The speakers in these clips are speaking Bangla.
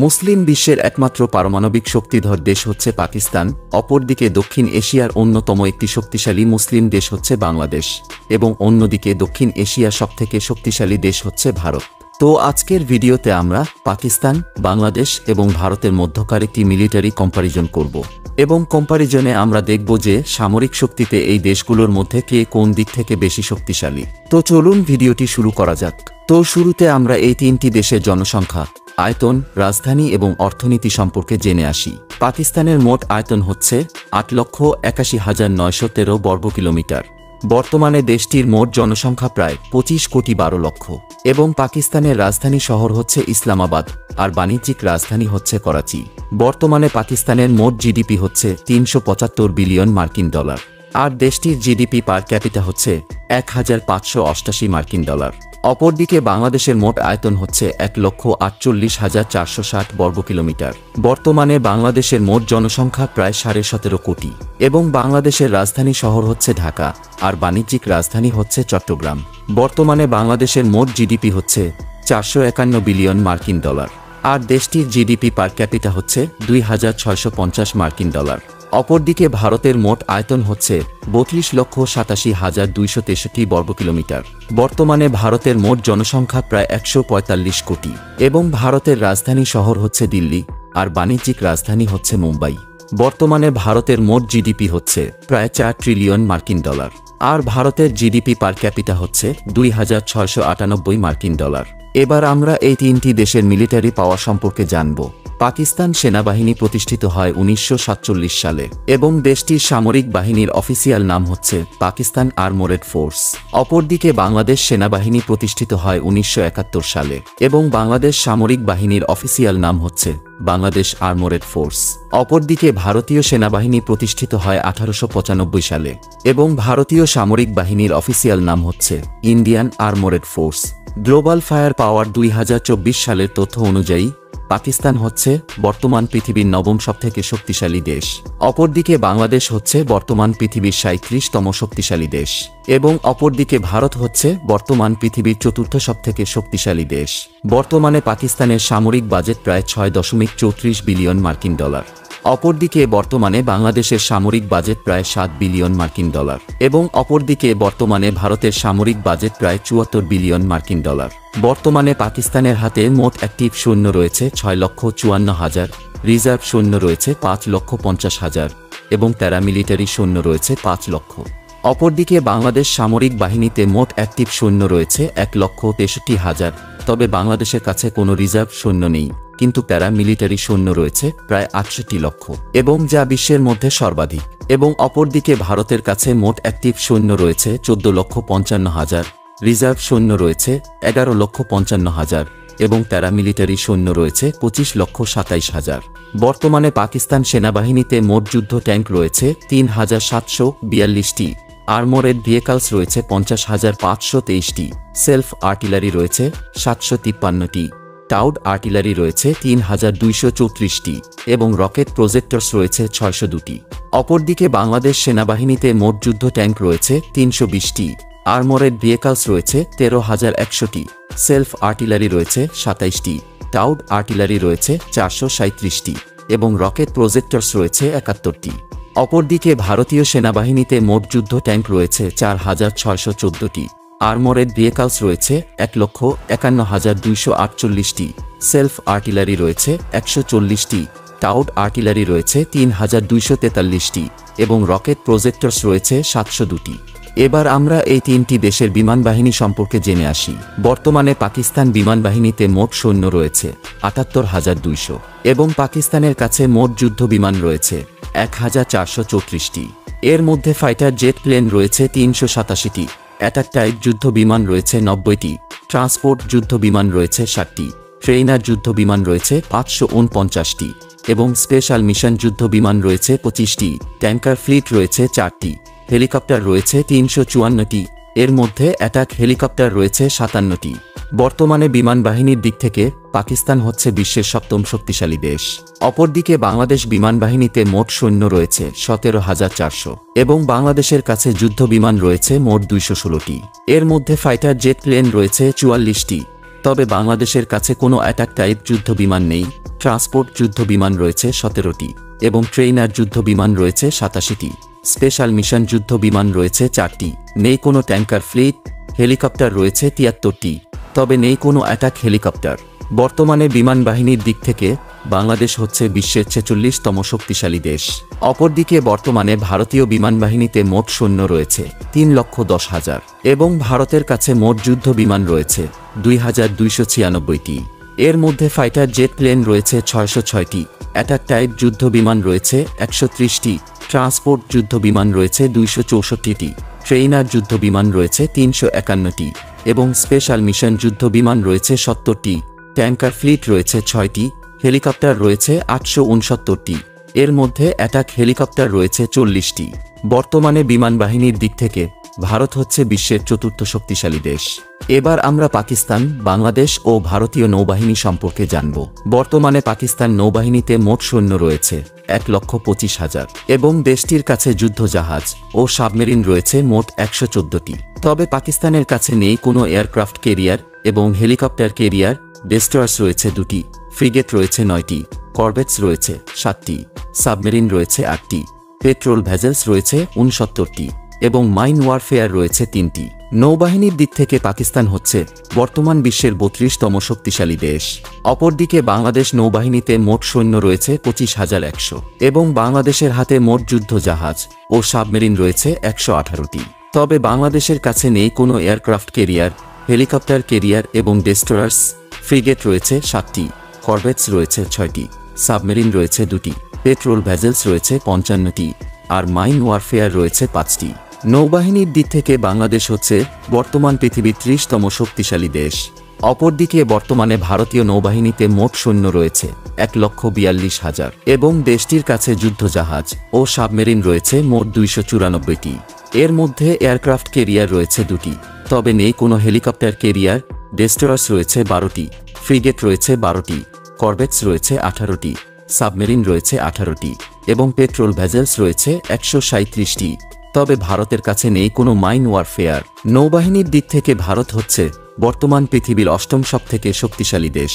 মুসলিম বিশ্বের একমাত্র পারমাণবিক শক্তিধর দেশ হচ্ছে পাকিস্তান, অপরদিকে দক্ষিণ এশিয়ার অন্যতম একটি শক্তিশালী মুসলিম দেশ হচ্ছে বাংলাদেশ এবং অন্যদিকে দক্ষিণ এশিয়ার সবথেকে শক্তিশালী দেশ হচ্ছে ভারত। তো আজকের ভিডিওতে আমরা পাকিস্তান, বাংলাদেশ এবং ভারতের মধ্যকার একটি মিলিটারি কম্প্যারিজন করব এবং কম্প্যারিজনে আমরা দেখব যে সামরিক শক্তিতে এই দেশগুলোর মধ্যে কে কোন দিক থেকে বেশি শক্তিশালী। তো চলুন ভিডিওটি শুরু করা যাক। তো শুরুতে আমরা এই তিনটি দেশের জনসংখ্যা, আয়তন, রাজধানী এবং অর্থনীতি সম্পর্কে জেনে আসি। পাকিস্তানের মোট আয়তন হচ্ছে ৮,৮১,৯১৩ বর্গ কিলোমিটার। বর্তমানে দেশটির মোট জনসংখ্যা প্রায় ২৫,১২,০০,০০০ এবং পাকিস্তানের রাজধানী শহর হচ্ছে ইসলামাবাদ আর বাণিজ্যিক রাজধানী হচ্ছে করাচি। বর্তমানে পাকিস্তানের মোট জিডিপি হচ্ছে ৩৭৫ বিলিয়ন মার্কিন ডলার আর দেশটির জিডিপি পার ক্যাপিটা হচ্ছে ১,৫৮৮ মার্কিন ডলার। অপরদিকে বাংলাদেশের মোট আয়তন হচ্ছে ১,৪৮,৪৬০ বর্গ কিলোমিটার। বর্তমানে বাংলাদেশের মোট জনসংখ্যা প্রায় ১৭.৫ কোটি এবং বাংলাদেশের রাজধানী শহর হচ্ছে ঢাকা আর বাণিজ্যিক রাজধানী হচ্ছে চট্টগ্রাম। বর্তমানে বাংলাদেশের মোট জিডিপি হচ্ছে ৪৫১ বিলিয়ন মার্কিন ডলার আর দেশটির জিডিপি পার ক্যাপিটা হচ্ছে ২,৬৫০ মার্কিন ডলার। অপরদিকে ভারতের মোট আয়তন হচ্ছে ৩২,৮৭,২৬৩ বর্গ কিলোমিটার। বর্তমানে ভারতের মোট জনসংখ্যা প্রায় ১৪৫ কোটি এবং ভারতের রাজধানী শহর হচ্ছে দিল্লি আর বাণিজ্যিক রাজধানী হচ্ছে মুম্বাই। বর্তমানে ভারতের মোট জিডিপি হচ্ছে প্রায় ৪ ট্রিলিয়ন মার্কিন ডলার আর ভারতের জিডিপি পার ক্যাপিটা হচ্ছে ২,৬৯৮ মার্কিন ডলার। এবার আমরা এই তিনটি দেশের মিলিটারি পাওয়ার সম্পর্কে জানব। পাকিস্তান সেনাবাহিনী প্রতিষ্ঠিত হয় ১৯৪৭ সালে এবং দেশটির সামরিক বাহিনীর অফিসিয়াল নাম হচ্ছে পাকিস্তান আর্মোরেড ফোর্স। অপরদিকে বাংলাদেশ সেনাবাহিনী প্রতিষ্ঠিত হয় ১৯৭১ সালে এবং বাংলাদেশ সামরিক বাহিনীর অফিসিয়াল নাম হচ্ছে বাংলাদেশ আর্মোরেড ফোর্স। অপরদিকে ভারতীয় সেনাবাহিনী প্রতিষ্ঠিত হয় ১৮৯৫ সালে এবং ভারতীয় সামরিক বাহিনীর অফিসিয়াল নাম হচ্ছে Indian armoured force. Global fire power ২০২৪ সালের তথ্য অনুযায়ী পাকিস্তান হচ্ছে বর্তমান পৃথিবীর নবম সবথেকে শক্তিশালী দেশ। অপরদিকে বাংলাদেশ হচ্ছে বর্তমান পৃথিবীর ৩৭তম শক্তিশালী দেশ এবং অপরদিকে ভারত হচ্ছে বর্তমান পৃথিবীর চতুর্থ সবথেকে শক্তিশালী দেশ। বর্তমানে পাকিস্তানের সামরিক বাজেট প্রায় ৬.৩৪ বিলিয়ন মার্কিন ডলার। অপরদিকে বর্তমানে বাংলাদেশের সামরিক বাজেট প্রায় ৭ বিলিয়ন মার্কিন ডলার এবং অপরদিকে বর্তমানে ভারতের সামরিক বাজেট প্রায় ৭৪ বিলিয়ন মার্কিন ডলার। বর্তমানে পাকিস্তানের হাতে মোট অ্যাক্টিভ সৈন্য রয়েছে ৬,৫৪,০০০, রিজার্ভ সৈন্য রয়েছে ৫,৫০,০০০ এবং প্যারামিলিটারি সৈন্য রয়েছে ৫ লক্ষ। অপরদিকে বাংলাদেশ সামরিক বাহিনীতে মোট অ্যাক্টিভ সৈন্য রয়েছে ১,৬৩,০০০, তবে বাংলাদেশের কাছে কোনো রিজার্ভ সৈন্য নেই কিন্তু প্যারামিলিটারি সৈন্য রয়েছে প্রায় ৬৮ লক্ষ এবং যা বিশ্বের মধ্যে সর্বাধিক। এবং অপরদিকে ভারতের কাছে মোট অ্যাক্টিভ সৈন্য রয়েছে ১৪,৫৫,০০০, রিজার্ভ সৈন্য রয়েছে ১১,৫৫,০০০ এবং প্যারামিলিটারি সৈন্য রয়েছে ২৫,২৭,০০০। বর্তমানে পাকিস্তান সেনাবাহিনীতে মোট যুদ্ধ ট্যাঙ্ক রয়েছে ৩,৭৪২টি, আর্মোরেড ভেহিকলস রয়েছে ৫০,৫২৩টি, সেলফ আর্টিলারি রয়েছে ৭৫৩টি, টাউড আর্টিলারি রয়েছে ৩,২৩৪টি এবং রকেট প্রজেক্টরস রয়েছে ৬০২টি। অপরদিকে বাংলাদেশ সেনাবাহিনীতে মোট যুদ্ধ ট্যাঙ্ক রয়েছে ৩২০টি, আর্মোরেড ভেহিকলস রয়েছে ১৩,১০০টি, সেলফ আর্টিলারি রয়েছে ২৭টি, টাউড আর্টিলারি রয়েছে ৪৩৭টি এবং রকেট প্রজেক্টরস রয়েছে ৭১টি। অপরদিকে ভারতীয় সেনাবাহিনীতে মোট যুদ্ধ ট্যাঙ্ক রয়েছে ৪,৬১৪টি, আর্মোরেড ভেহিকলস রয়েছে ১,৫১,২৪৮টি, সেলফ আর্টিলারি রয়েছে ১৪০টি, টাউড আর্টিলারি রয়েছে ৩,২৪৩টি এবং রকেট প্রজেক্টরস রয়েছে ৭০২টি। এবার আমরা এই তিনটি দেশের বিমান বাহিনী সম্পর্কে জেনে আসি। বর্তমানে পাকিস্তান বিমান বাহিনীতে মোট সৈন্য রয়েছে ৭৮,২০০ এবং পাকিস্তানের কাছে মোট যুদ্ধ বিমান রয়েছে ১,৪৩৪টি। এর মধ্যে ফাইটার জেট প্লেন রয়েছে ৩৮৭টি, অ্যাটাক টাইপ যুদ্ধ বিমান রয়েছে ৯০টি, ট্রান্সপোর্ট যুদ্ধ বিমান রয়েছে ৬০টি, ট্রেইনার যুদ্ধ বিমান রয়েছে ৫৪৯টি এবং স্পেশাল মিশন যুদ্ধ বিমান রয়েছে ২৫টি, ট্যাঙ্কার ফ্লিট রয়েছে ৪টি, হেলিকপ্টার রয়েছে ৩৫৪টি, এর মধ্যে অ্যাটাক হেলিকপ্টার রয়েছে ৫৭টি। বর্তমানে বিমান বাহিনীর দিক থেকে পাকিস্তান হচ্ছে বিশ্বের সপ্তম শক্তিশালী দেশ। অপরদিকে বাংলাদেশ বিমান বাহিনীতে মোট সৈন্য রয়েছে ১৭,৪০০ এবং বাংলাদেশের কাছে যুদ্ধ বিমান রয়েছে মোট ২১৬টি। এর মধ্যে ফাইটার জেট প্লেন রয়েছে ৪৪টি, তবে বাংলাদেশের কাছে কোনো অ্যাটাক টাইপ যুদ্ধ বিমান নেই। ট্রান্সপোর্ট যুদ্ধ বিমান রয়েছে 17টি এবং ট্রেইনার যুদ্ধ বিমান রয়েছে 87টি। স্পেশাল মিশন যুদ্ধ বিমান রয়েছে 4টি। নেই কোনো ট্যাঙ্কার ফ্লিট। হেলিকপ্টার রয়েছে 73টি, তবে নেই কোনো অ্যাটাক হেলিকপ্টার। বর্তমানে বিমান বাহিনীর দিক থেকে বাংলাদেশ হচ্ছে বিশ্বের 46তম শক্তিশালী দেশ। অপরদিকে বর্তমানে ভারতীয় বিমান বাহিনীতে মোট সৈন্য রয়েছে 3,10,000 এবং ভারতের কাছে মোট যুদ্ধ বিমান রয়েছে 2,296টি। এর মধ্যে ফাইটার জেট প্লেন রয়েছে 606টি, অ্যাটাক টাইপ যুদ্ধ বিমান রয়েছে 130টি, ট্রান্সপোর্ট যুদ্ধ বিমান রয়েছে 264টি, ট্রেইনার যুদ্ধ বিমান রয়েছে 351টি এবং স্পেশাল মিশন যুদ্ধ বিমান রয়েছে 70টি। ট্যাঙ্কার ফ্লিট রয়েছে 6টি, হেলিকপ্টার রয়েছে 869টি। এর মধ্যে অ্যাটাক হেলিকপ্টার রয়েছে 40টি। বর্তমানে বিমান বাহিনীর দিক থেকে ভারত হচ্ছে বিশ্বের 4র্থ শক্তিশালী দেশ। এবার আমরা পাকিস্তান, বাংলাদেশ ও ভারতীয় নৌবাহিনী সম্পর্কে জানব। বর্তমানে পাকিস্তান নৌবাহিনীতে মোট সৈন্য রয়েছে 1,25,000 এবং দেশটির কাছে যুদ্ধজাহাজ ও সাবমেরিন রয়েছে মোট 114টি। তবে পাকিস্তানের কাছে নেই কোনো এয়ারক্রাফট ক্যারিয়ার এবং হেলিকপ্টার ক্যারিয়ার। ডেস্ট্রয়ার্স রয়েছে 2টি, ফ্রিগেট রয়েছে 9টি, করভেটস রয়েছে 7টি, সাবমেরিন রয়েছে 8টি, পেট্রোল ভেসেলস রয়েছে 69টি এবং মাইন ওয়ারফেয়ার রয়েছে 3টি। নৌবাহিনীর দিক থেকে পাকিস্তান হচ্ছে বর্তমান বিশ্বের 32তম শক্তিশালী দেশ। অপরদিকে বাংলাদেশ নৌবাহিনীতে মোট সৈন্য রয়েছে 25,100 এবং বাংলাদেশের হাতে মোট যুদ্ধজাহাজ ও সাবমেরিন রয়েছে 118টি। তবে বাংলাদেশের কাছে নেই কোনো এয়ারক্রাফট ক্যারিয়ার, হেলিকপ্টার ক্যারিয়ার এবং ডেস্ট্রয়ার্স। ফ্রিগেট রয়েছে 7টি, করভেটস রয়েছে 6টি, সাবমেরিন রয়েছে 2টি, পেট্রোল ভেসেলস রয়েছে 55টি আর মাইন ওয়ারফেয়ার রয়েছে 5টি। নৌবাহিনীর দিক থেকে বাংলাদেশ হচ্ছে বর্তমান পৃথিবীর 30তম শক্তিশালী দেশ। অপরদিকে বর্তমানে ভারতীয় নৌবাহিনীতে মোট সৈন্য রয়েছে 1,42,000 এবং দেশটির কাছে যুদ্ধজাহাজ ও সাবমেরিন রয়েছে মোট 294টি। এর মধ্যে এয়ারক্রাফট ক্যারিয়ার রয়েছে 2টি, তবে নেই কোনো হেলিকপ্টার ক্যারিয়ার। ডেস্ট্রয়ার্স রয়েছে 12টি, ফ্রিগেট রয়েছে 12টি, করভেটস রয়েছে 18টি, সাবমেরিন রয়েছে 18টি এবং পেট্রোল ভেসেলস রয়েছে 137টি। তবে ভারতের কাছে নেই কোনো মাইন ওয়ারফেয়ার। নৌবাহিনীর দিক থেকে ভারত হচ্ছে বর্তমান পৃথিবীর 8ম সবথেকে শক্তিশালী দেশ।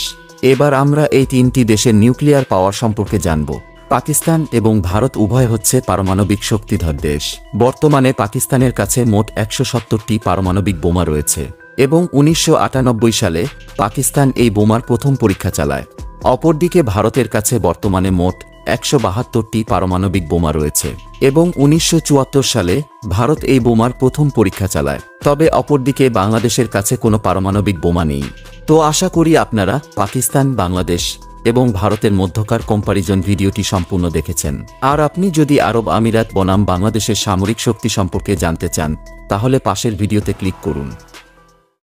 এবার আমরা এই 3টি দেশের নিউক্লিয়ার পাওয়ার সম্পর্কে জানব। পাকিস্তান এবং ভারত উভয় হচ্ছে পারমাণবিক শক্তিধর দেশ। বর্তমানে পাকিস্তানের কাছে মোট 170টি পারমাণবিক বোমা রয়েছে এবং 1998 সালে পাকিস্তান এই বোমার প্রথম পরীক্ষা চালায়। অপরদিকে ভারতের কাছে বর্তমানে মোট 172টি পারমাণবিক বোমা রয়েছে এবং 1974 সালে ভারত এই বোমার প্রথম পরীক্ষা চালায়। তবে অপরদিকে বাংলাদেশের কাছে কোনো পারমাণবিক বোমা নেই। তো আশা করি আপনারা পাকিস্তান, বাংলাদেশ এবং ভারতের মধ্যকার কম্পারিজন ভিডিওটি সম্পূর্ণ দেখেছেন। আর আপনি যদি আরব আমিরাত বনাম বাংলাদেশের সামরিক শক্তি সম্পর্কে জানতে চান তাহলে পাশের ভিডিওতে ক্লিক করুন।